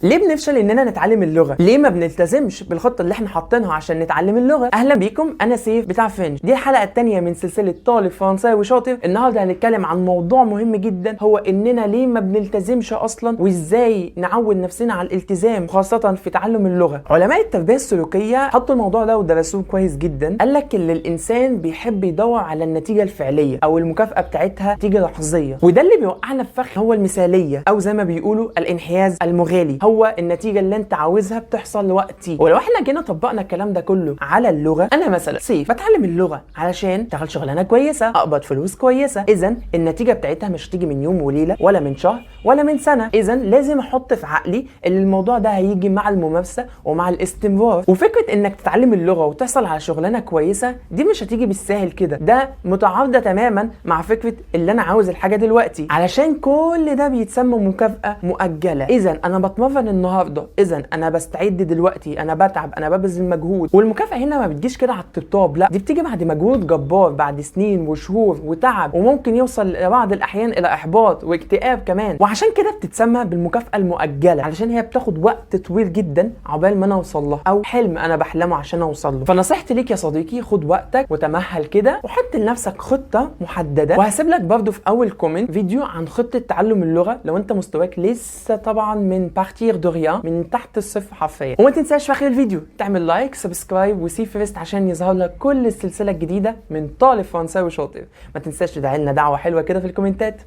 ليه بنفشل اننا نتعلم اللغه؟ ليه ما بنلتزمش بالخطه اللي احنا حاطينها عشان نتعلم اللغه؟ اهلا بيكم، انا سيف بتاع فرنش. دي الحلقه الثانيه من سلسله طالب فرنساوي شاطر. النهارده هنتكلم عن موضوع مهم جدا، هو اننا ليه ما بنلتزمش اصلا وازاي نعود نفسنا على الالتزام خاصه في تعلم اللغه. علماء التربيه السلوكيه حطوا الموضوع ده ودرسوه كويس جدا. قال لك ان الانسان بيحب يدور على النتيجه الفعليه او المكافاه بتاعتها تيجي لحظيه، وده اللي بيوقعنا في فخ هو المثاليه او زي ما بيقولوا الانحياز المغالي. هو النتيجه اللي انت عاوزها بتحصل وقتي. ولو احنا جينا طبقنا الكلام ده كله على اللغه، انا مثلا سيف بتعلم اللغه علشان اشتغل شغلانه كويسه، اقبض فلوس كويسه. اذا النتيجه بتاعتها مش هتيجي من يوم وليله ولا من شهر ولا من سنه. اذا لازم احط في عقلي ان الموضوع ده هيجي مع الممارسه ومع الاستمرار. وفكره انك تتعلم اللغه وتحصل على شغلانه كويسه دي مش هتيجي بالسهل كده، ده متعارضه تماما مع فكره اللي انا عاوز الحاجه دلوقتي، علشان كل ده بيتسمى مكافاه مؤجله. اذا انا بتمرن النهارده، اذا انا بستعد دلوقتي، انا بتعب، انا ببذل مجهود. والمكافاه هنا ما بتجيش كده على الطبطاب، لا، دي بتيجي بعد مجهود جبار، بعد سنين وشهور وتعب، وممكن يوصل بعض الاحيان الى احباط واكتئاب كمان. وعشان كده بتتسمى بالمكافاه المؤجله، علشان هي بتاخد وقت طويل جدا عقبال ما انا اوصل لها، او حلم انا بحلمه عشان اوصل له. فنصيحتي ليك يا صديقي، خد وقتك وتمهل كده وحط لنفسك خطه محدده. وهسيب لك برده في اول كومنت فيديو عن خطه تعلم اللغه لو انت مستواك لسه طبعا من بارتير دو ريان، من تحت الصفر حرفيا. وما تنساش في اخر الفيديو تعمل لايك، سبسكرايب وسي فيرست عشان يظهر لك كل السلسله الجديده من طالب فرنساوي شاطر. ما تنساش تدعي لنا دعوه حلوه كده في الكومنتات.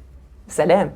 سلام.